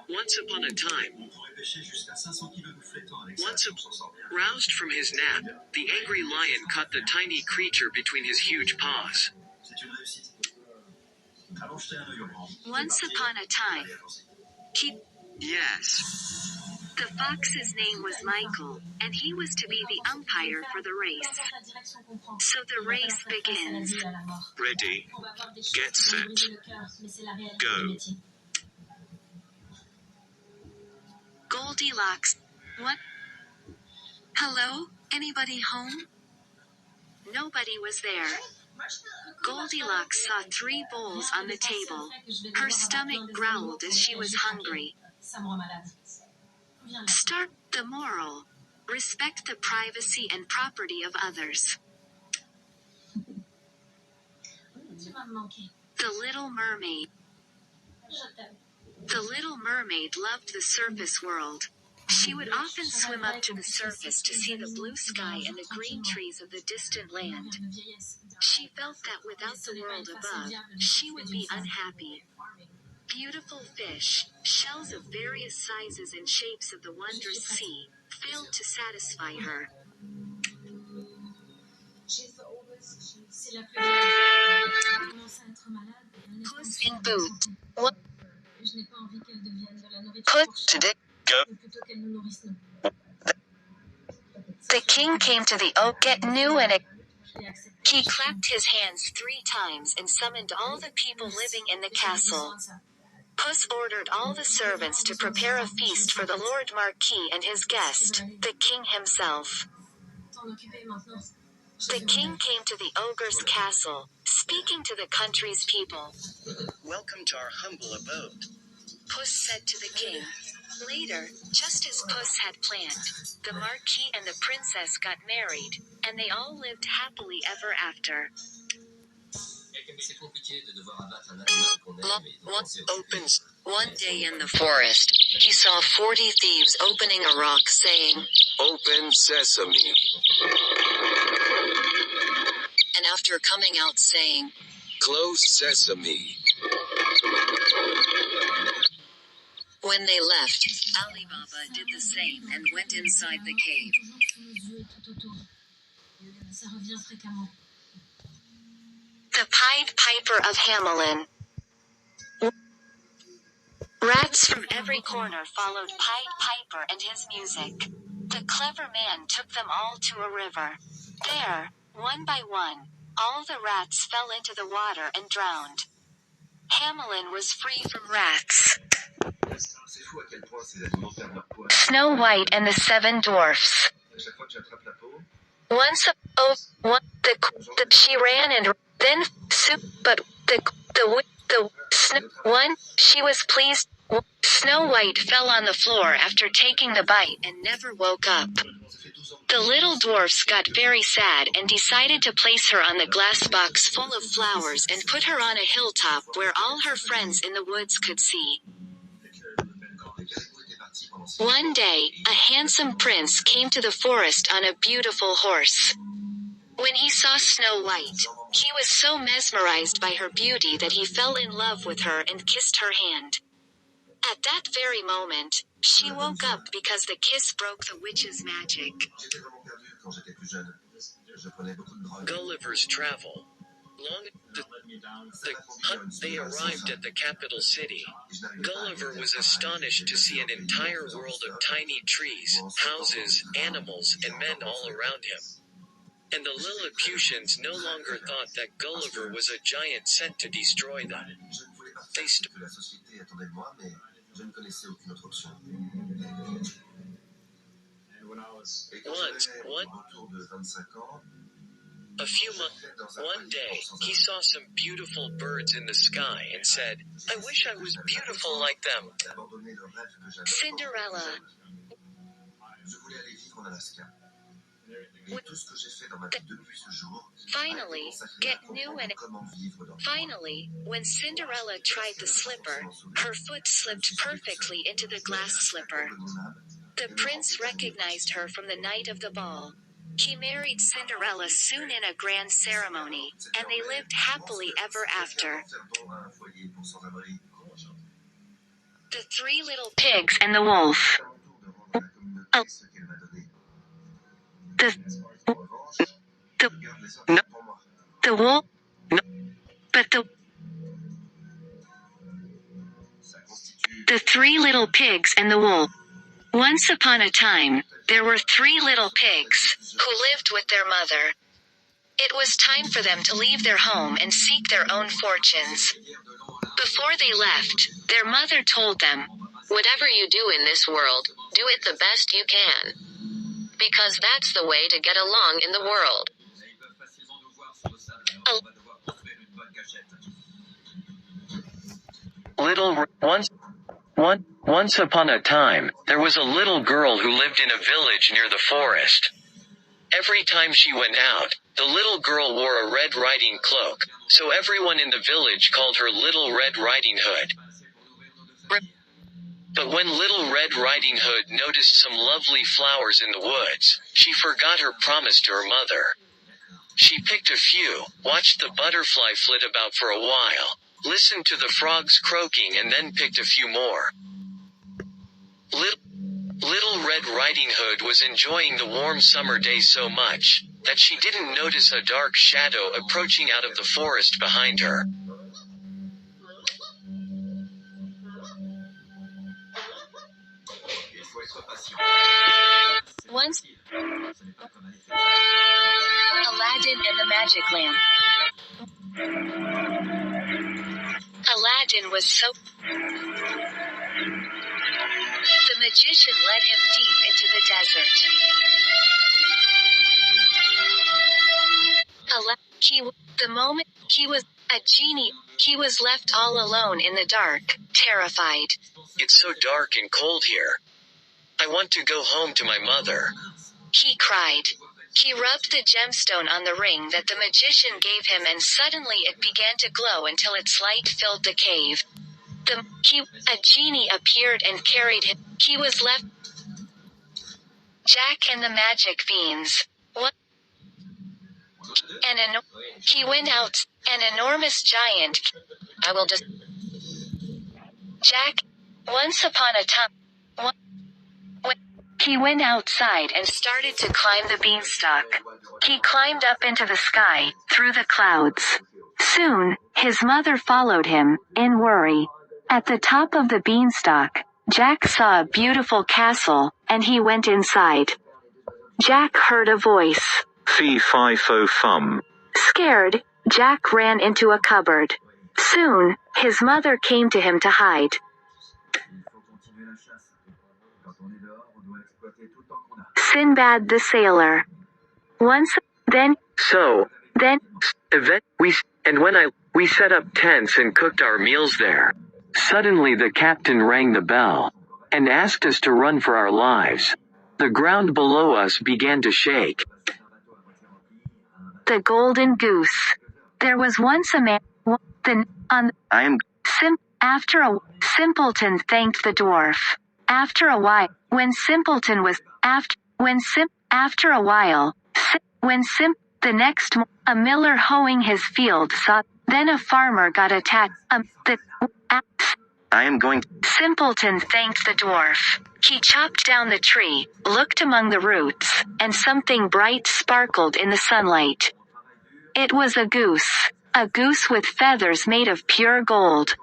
Once upon a time, roused from his nap, the angry lion caught the tiny creature between his huge paws. Once upon a time. Yes. The fox's name was Michael, and he was to be the umpire for the race. So the race begins. Ready, get set, go. Goldilocks. What? Hello? Anybody home? Nobody was there. Goldilocks saw 3 bowls on the table. Her stomach growled as she was hungry. Start the moral. Respect the privacy and property of others. The Little Mermaid. The Little Mermaid loved the surface world. She would often swim up to the surface to see the blue sky and the green trees of the distant land. She felt that without the world above, she would be unhappy. Beautiful fish, shells of various sizes and shapes of the wondrous sea, failed to satisfy her. Puss in Boots. What? Puss today. Go. The king came to the oak get new and he clapped his hands 3 times and summoned all the people living in the castle. Puss ordered all the servants to prepare a feast for the Lord Marquis and his guest, the king himself. The king came to the ogre's castle, speaking to the country's people. Welcome to our humble abode. Puss said to the king. Later, just as Puss had planned, the Marquis and the princess got married, and they all lived happily ever after. Opens. One day in the forest, he saw 40 thieves opening a rock saying, Open sesame. and after coming out saying, Close sesame. When they left, Ali Baba did the same and went inside the cave. The Pied Piper of Hamelin. Rats from every corner followed Pied Piper and his music. The clever man took them all to a river. There, one by one, all the rats fell into the water and drowned. Hamelin was free from rats. Snow White and the 7 Dwarfs. She ran and then but she was pleased. Snow White fell on the floor after taking the bite and never woke up. The little dwarfs got very sad and decided to place her on the glass box full of flowers and put her on a hilltop where all her friends in the woods could see. One day, a handsome prince came to the forest on a beautiful horse. When he saw Snow White, he was so mesmerized by her beauty that he fell in love with her and kissed her hand. At that very moment, she woke up because the kiss broke the witch's magic. Gulliver's Travel. They arrived at the capital city. Gulliver was astonished to see an entire world of tiny trees, houses, animals, and men all around him. And the Lilliputians no longer thought that Gulliver was a giant sent to destroy them. They One day, he saw some beautiful birds in the sky and said, I wish I was beautiful like them. Cinderella. Finally, when Cinderella tried the slipper, her foot slipped perfectly into the glass slipper. The prince recognized her from the night of the ball. He married Cinderella soon in a grand ceremony, and they lived happily ever after. The Three Little Pigs and the Wolf. Oh, the No, the wolf, no. but the Three Little Pigs and the Wolf. Once upon a time, there were 3 little pigs who lived with their mother. It was time for them to leave their home and seek their own fortunes. Before they left, their mother told them, "Whatever you do in this world, do it the best you can. Because that's the way to get along in the world." Once upon a time, there was a little girl who lived in a village near the forest. Every time she went out, the little girl wore a Red Riding cloak, so everyone in the village called her Little Red Riding Hood. But when Little Red Riding Hood noticed some lovely flowers in the woods, she forgot her promise to her mother. She picked a few, watched the butterfly flit about for a while, listened to the frogs croaking and then picked a few more. Little Red Riding Hood was enjoying the warm summer day so much, that she didn't notice a dark shadow approaching out of the forest behind her. Once, Aladdin and the Magic Lamp. Aladdin was so... The magician led him deep into the desert. The moment he was a genie, he was left all alone in the dark, terrified. "It's so dark and cold here. I want to go home to my mother," he cried. He rubbed the gemstone on the ring that the magician gave him and suddenly it began to glow until its light filled the cave. A genie appeared and carried him. He was left. Jack and the Magic Beans. What? He went out. An enormous giant. I will just. Jack. Once upon a time. He went outside and started to climb the beanstalk. He climbed up into the sky, through the clouds. Soon, his mother followed him, in worry. At the top of the beanstalk, Jack saw a beautiful castle, and he went inside. Jack heard a voice. "Fee fi fo fum." Scared, Jack ran into a cupboard. Soon, his mother came to him to hide. Sinbad the Sailor. We set up tents and cooked our meals there. Suddenly the captain rang the bell, and asked us to run for our lives. The ground below us began to shake. The Golden Goose. There was once a man. After a simpleton thanked the dwarf. After a while, a miller hoeing his field saw. Then a farmer got attacked. Simpleton thanked the dwarf. He chopped down the tree, looked among the roots, and something bright sparkled in the sunlight. It was a goose with feathers made of pure gold.